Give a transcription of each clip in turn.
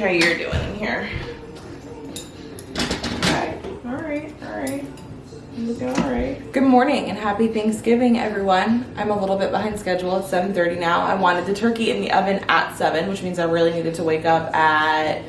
how you're doing in here. Okay, all right. You're doing all right. Good morning and happy Thanksgiving, everyone. I'm a little bit behind schedule. It's 7:30 now. I wanted the turkey in the oven at 7, which means I really needed to wake up at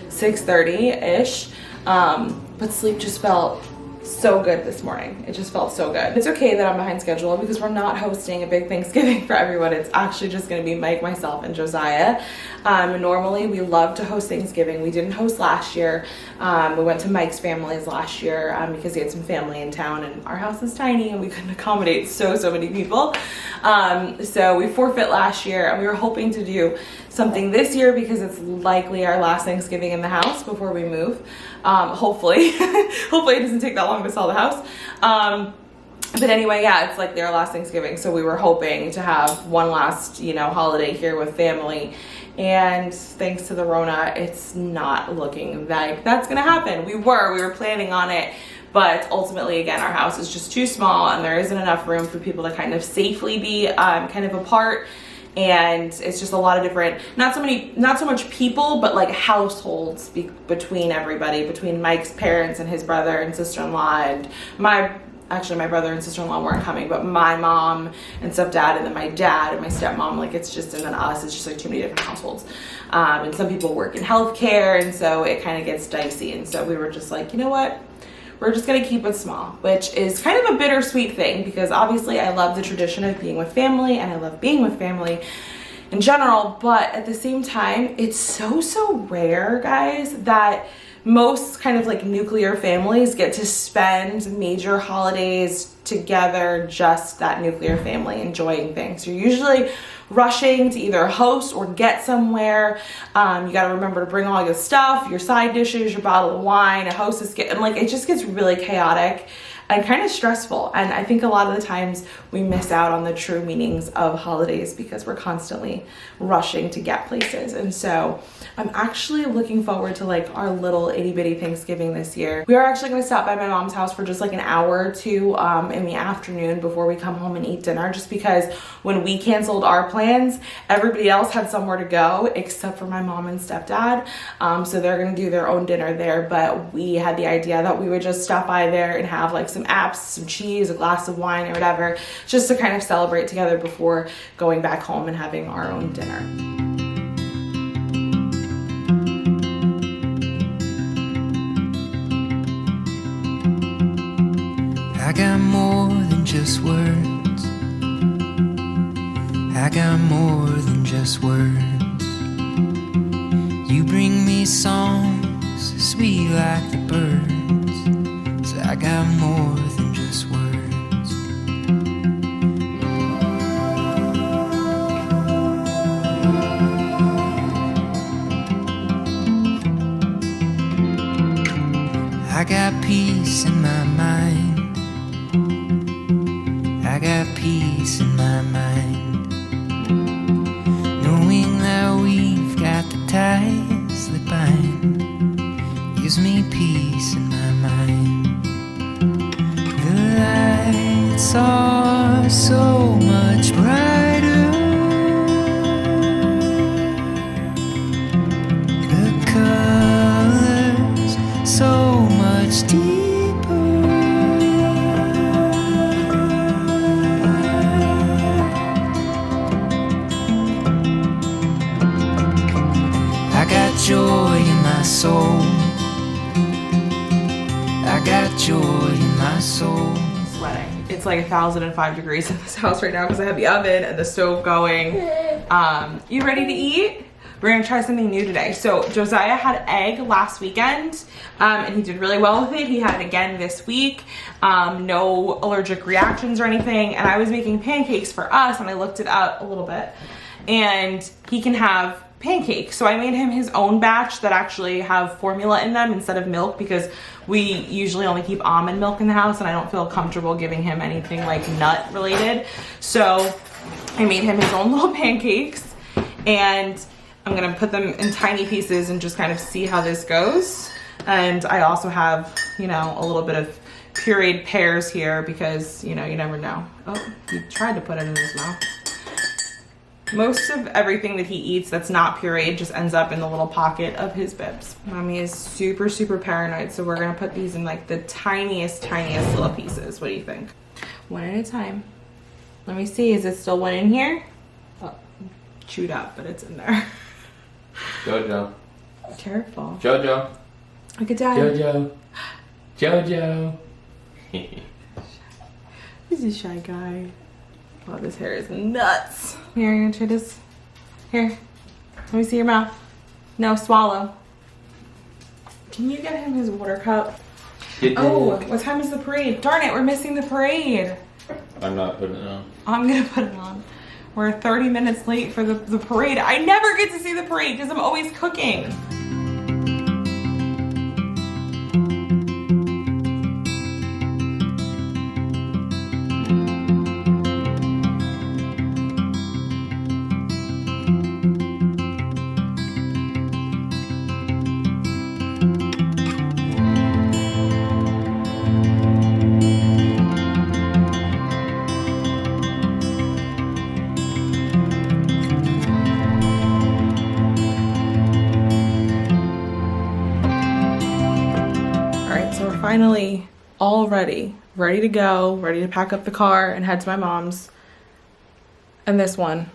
6:30-ish. But sleep just felt so good this morning. It just felt so good. It's okay that I'm behind schedule because we're not hosting a big Thanksgiving for everyone. It's actually just gonna be Mike, myself, and Josiah. Normally we love to host Thanksgiving. We didn't host last year. We went to Mike's family's last year because he had some family in town and our house is tiny and we couldn't accommodate so many people. So we forfeit last year and we were hoping to do something this year because it's likely our last Thanksgiving in the house before we move. Hopefully. Hopefully it doesn't take that long to sell the house. But anyway, yeah, it's like their last Thanksgiving. So we were hoping to have one last, holiday here with family. And thanks to the Rona, it's not looking like that's gonna happen. We were planning on it, but ultimately, again, our house is just too small and there isn't enough room for people to kind of safely be kind of apart. And it's just a lot of different, not so much people, but like households between everybody, between Mike's parents and his brother and sister-in-law and my brother and sister-in-law weren't coming, but my mom and stepdad and then my dad and my stepmom, like it's just, and then us, it's just like too many different households. And some people work in healthcare and so it kind of gets dicey. And so we were just like, you know what? We're just gonna keep it small, which is kind of a bittersweet thing because obviously I love the tradition of being with family and I love being with family in general, but at the same time, it's so rare, guys, that most kind of like nuclear families get to spend major holidays together, just that nuclear family enjoying things. You're usually rushing to either host or get somewhere. You got to remember to bring all your stuff, your side dishes, your bottle of wine, a hostess and like it just gets really chaotic and kind of stressful. And I think a lot of the times we miss out on the true meanings of holidays because we're constantly rushing to get places. And so I'm actually looking forward to like our little itty bitty Thanksgiving this year. We are actually going to stop by my mom's house for just like an hour or two in the afternoon before we come home and eat dinner, just because when we canceled our plans, everybody else had somewhere to go except for my mom and stepdad. So they're going to do their own dinner there, but we had the idea that we would just stop by there and have like some apps, some cheese, a glass of wine or whatever, just to kind of celebrate together before going back home and having our own dinner. I got more than just words. I got more than just words. You bring me songs sweet like the birds. So I got more than just words. I got peace in my mind. I got peace in my mind, knowing that we've got the ties that bind, gives me peace in my mind. The lights are so much brighter, the colors so much deeper. Joy in my soul. I got joy in my soul. I'm sweating. It's like 1,005 degrees in this house right now because I have the oven and the stove going. You ready to eat? We're gonna try something new today. So Josiah had egg last weekend and he did really well with it. He had it again this week. No allergic reactions or anything. And I was making pancakes for us and I looked it up a little bit and he can have pancakes. So I made him his own batch that actually have formula in them instead of milk because we usually only keep almond milk in the house and I don't feel comfortable giving him anything like nut related. So I made him his own little pancakes and I'm gonna put them in tiny pieces and just kind of see how this goes. And I also have, a little bit of pureed pears here because, you never know. Oh, he tried to put it in his mouth. Most of everything that he eats that's not pureed just ends up in the little pocket of his bibs. Mommy is super, super paranoid, so we're gonna put these in like the tiniest, tiniest little pieces. What do you think? One at a time. Let me see, is it still one in here? Oh, chewed up, but it's in there. Jojo. Careful. Jojo. Look at Dad. Jojo. Jojo. He's a shy guy. Oh, this hair is nuts. Here, you're gonna try this. Here. Let me see your mouth. No, swallow. Can you get him his water cup? Oh, what time is the parade? Darn it, we're missing the parade. I'm not putting it on. I'm gonna put it on. We're 30 minutes late for the parade. I never get to see the parade because I'm always cooking. Finally all ready to go, ready to pack up the car and head to my mom's. And this one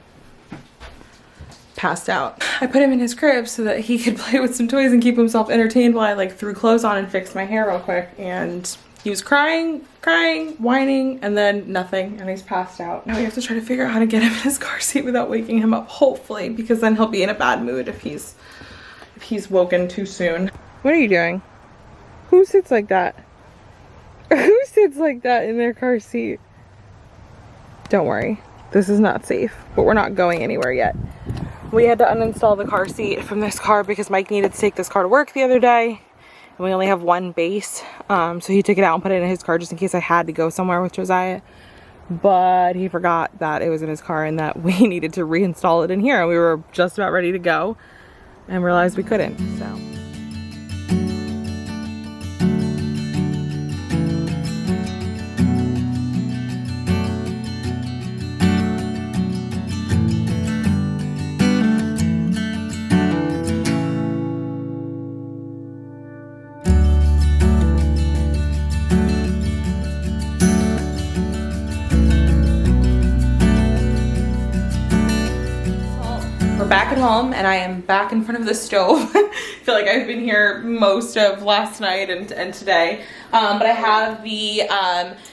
passed out. I put him in his crib so that he could play with some toys and keep himself entertained while I like threw clothes on and fixed my hair real quick. And he was crying, whining, and then nothing, and he's passed out. Now we have to try to figure out how to get him in his car seat without waking him up, hopefully, because then he'll be in a bad mood if he's woken too soon. What are you doing? Who sits like that? Who sits like that in their car seat? Don't worry, this is not safe, but we're not going anywhere yet. We had to uninstall the car seat from this car because Mike needed to take this car to work the other day, and we only have one base. So he took it out and put it in his car just in case I had to go somewhere with Josiah. But he forgot that it was in his car and that we needed to reinstall it in here. And we were just about ready to go and realized we couldn't, so. Back at home, and I am back in front of the stove. I feel like I've been here most of last night and today. But I have the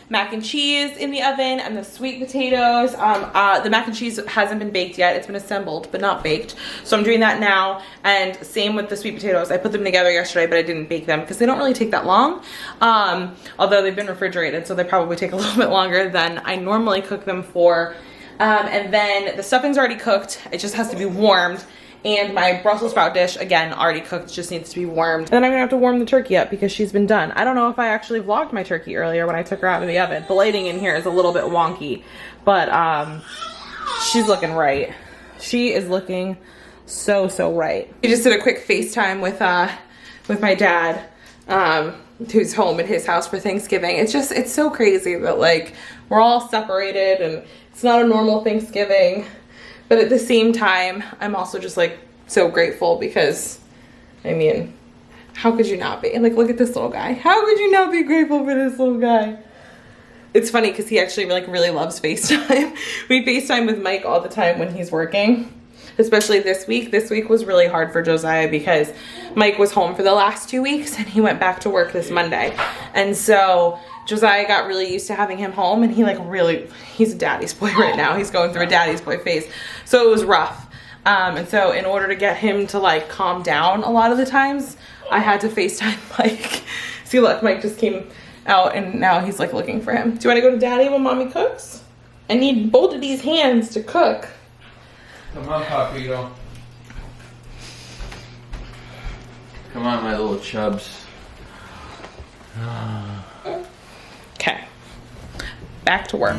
mac and cheese in the oven and the sweet potatoes. The mac and cheese hasn't been baked yet. It's been assembled, but not baked. So I'm doing that now. And same with the sweet potatoes. I put them together yesterday, but I didn't bake them because they don't really take that long. Although they've been refrigerated, so they probably take a little bit longer than I normally cook them for. And then the stuffing's already cooked. It just has to be warmed. And my Brussels sprout dish, again, already cooked, just needs to be warmed. And then I'm gonna have to warm the turkey up because she's been done. I don't know if I actually vlogged my turkey earlier when I took her out of the oven. The lighting in here is a little bit wonky, but she's looking right. She is looking so right. We just did a quick FaceTime with my dad, who's home at his house for Thanksgiving. It's so crazy that like we're all separated and it's not a normal Thanksgiving, but at the same time, I'm also just like so grateful because, I mean, how could you not be? And like, look at this little guy. How could you not be grateful for this little guy? It's funny because he actually like really loves FaceTime. We FaceTime with Mike all the time when he's working, especially this week. This week was really hard for Josiah because Mike was home for the last 2 weeks and he went back to work this Monday. And so Josiah got really used to having him home, and he's a daddy's boy right now. He's going through a daddy's boy phase. So it was rough. And so in order to get him to like calm down a lot of the times, I had to FaceTime Mike. See, look, Mike just came out and now he's like looking for him. Do you want to go to daddy while mommy cooks? I need both of these hands to cook. Come on, Papito. Come on, my little chubs. Okay, back to work.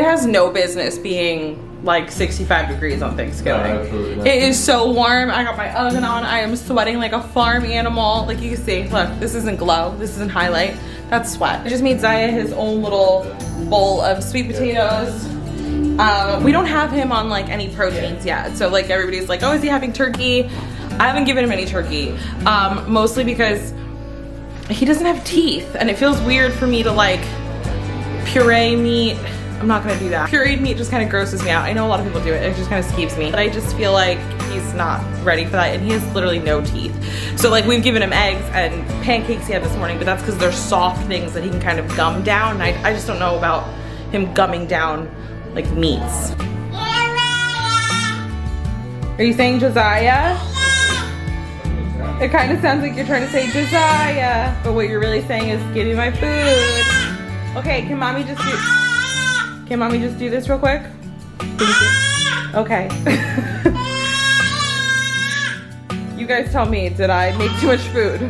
has no business being like 65 degrees on Thanksgiving. No, absolutely not. It is so warm. I got my oven on. I am sweating like a farm animal. Like you can see, look, this isn't glow. This isn't highlight. That's sweat. I just made Zaya his own little bowl of sweet potatoes. We don't have him on like any proteins yet. So like everybody's like, oh, is he having turkey? I haven't given him any turkey. Mostly because he doesn't have teeth and it feels weird for me to like puree meat. I'm not gonna do that. Pureed meat just kind of grosses me out. I know a lot of people do it. It just kind of skeeves me. But I just feel like he's not ready for that and he has literally no teeth. So like we've given him eggs and pancakes he had this morning, but that's because they're soft things that he can kind of gum down. And I just don't know about him gumming down like meats. Are you saying Josiah? It kind of sounds like you're trying to say Josiah, but what you're really saying is give me my food. Okay, can mommy just do this real quick? Thank you. Okay. You guys tell me, did I make too much food?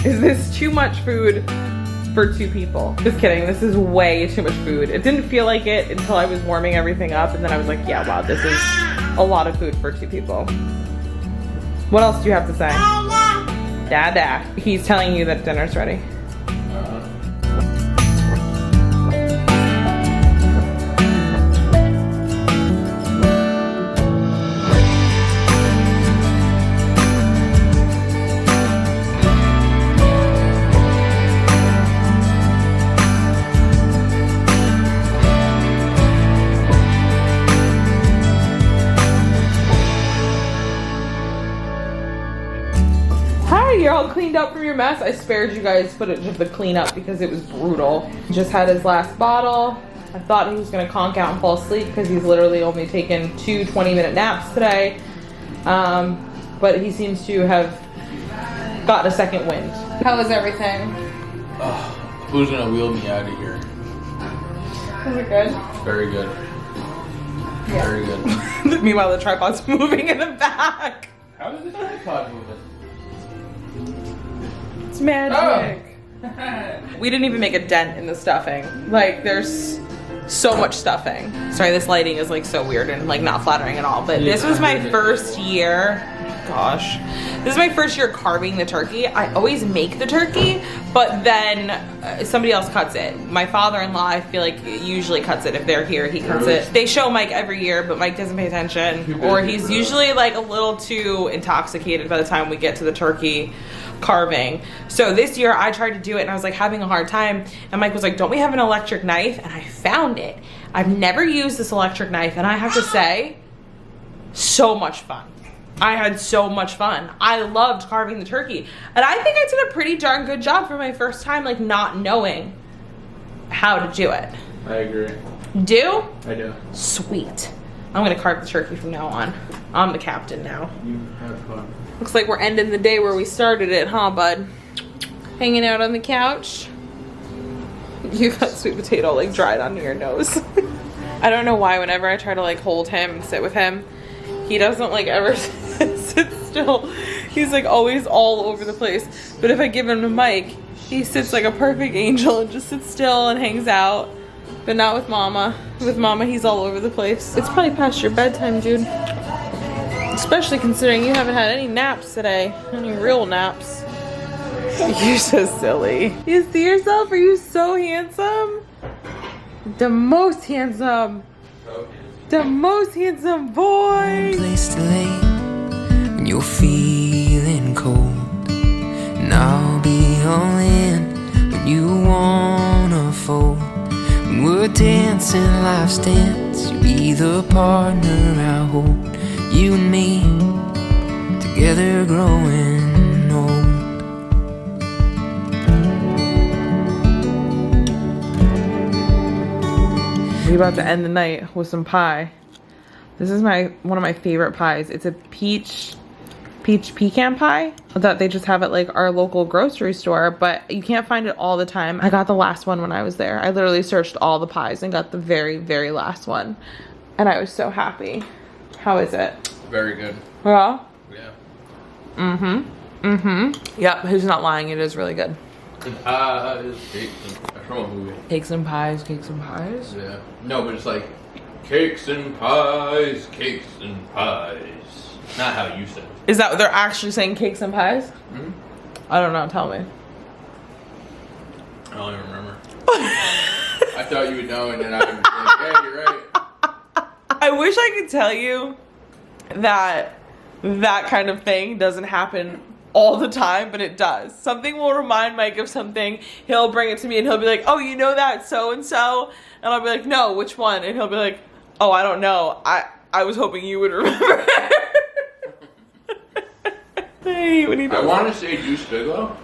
Is this too much food for 2 people? Just kidding, this is way too much food. It didn't feel like it until I was warming everything up and then I was like, yeah, wow, this is a lot of food for 2 people. What else do you have to say? Dada. He's telling you that dinner's ready. You're all cleaned up from your mess. I spared you guys footage of the cleanup because it was brutal. He just had his last bottle. I thought he was gonna conk out and fall asleep because he's literally only taken 2 20-minute naps today. But he seems to have gotten a second wind. How was everything? Who's gonna wheel me out of here? Was it good? Very good. Yeah. Very good. Meanwhile, the tripod's moving in the back. How is the tripod moving? It's magic. Oh. We didn't even make a dent in the stuffing. Like there's so much stuffing. Sorry, this lighting is like so weird and like not flattering at all, but this was my first year. Gosh, this is my first year carving the turkey. I always make the turkey, but then somebody else cuts it. My father-in-law, I feel like usually cuts it. If they're here, he cuts it. They show Mike every year, but Mike doesn't pay attention, or he's usually like a little too intoxicated by the time we get to the turkey carving. So this year I tried to do it and I was like having a hard time, and Mike was like, don't we have an electric knife? And I found it. I've never used this electric knife and I have to say, so much fun. I had so much fun. I loved carving the turkey. And I think I did a pretty darn good job for my first time, like not knowing how to do it. I agree. Do? I do. Sweet. I'm gonna carve the turkey from now on. I'm the captain now. You have fun. Looks like we're ending the day where we started it, huh, bud? Hanging out on the couch. You got sweet potato like dried onto your nose. I don't know why whenever I try to like hold him and sit with him, he doesn't like ever sit still. He's like always all over the place. But if I give him a mic, he sits like a perfect angel and just sits still and hangs out. But not with Mama. With Mama, he's all over the place. It's probably past your bedtime, dude. Especially considering you haven't had any naps today. Any real naps. You're so silly. You see yourself? Are you so handsome? The most handsome. The most handsome boy. Place to lay when you're feeling cold, and I'll be all in when you wanna fold. When we're dancing life's dance, you'll be the partner I hold. You and me together growing old. We're about to end the night with some pie. This is one of my favorite pies. It's a peach pecan pie that they just have at like our local grocery store, but you can't find it all the time. I got the last one when I was there. I literally searched all the pies and got the very, very last one. And I was so happy. How is it? Very good. Yeah? Yeah. Mm-hmm. Mm-hmm. Yep, who's not lying? It is really good. It's great. From a movie. Cakes and pies, cakes and pies. Yeah. No, but it's like cakes and pies, cakes and pies. Not how you said it. Is that what they're actually saying, cakes and pies? Hmm? I don't know, tell me. I don't even remember. I thought you would know, and then I would be like, yeah, you're right. I wish I could tell you that that kind of thing doesn't happen all the time, but it does. Something will remind Mike of something. He'll bring it to me and he'll be like, oh, you know that so-and-so? And I'll be like, no, which one? And he'll be like, oh, I don't know. I was hoping you would remember. Hey, when he does I want to say Deuce Bigelow.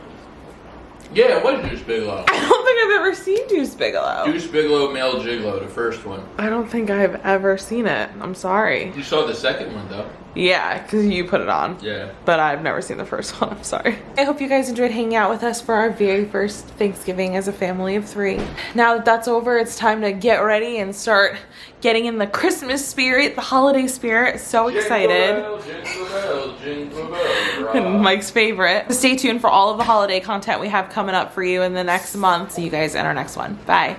Yeah, it was Deuce Bigelow. I don't think I've ever seen Deuce Bigelow. Deuce Bigelow, Male Gigolo, the first one. I don't think I've ever seen it. I'm sorry. You saw the second one, though. Yeah, because you put it on. Yeah. But I've never seen the first one. I'm sorry. I hope you guys enjoyed hanging out with us for our very first Thanksgiving as a family of 3. Now that that's over, it's time to get ready and start getting in the Christmas spirit, the holiday spirit. So excited. Jingle bell, jingle bell, rock. And Mike's favorite. Stay tuned for all of the holiday content we have coming up for you in the next month. See you guys in our next one. Bye.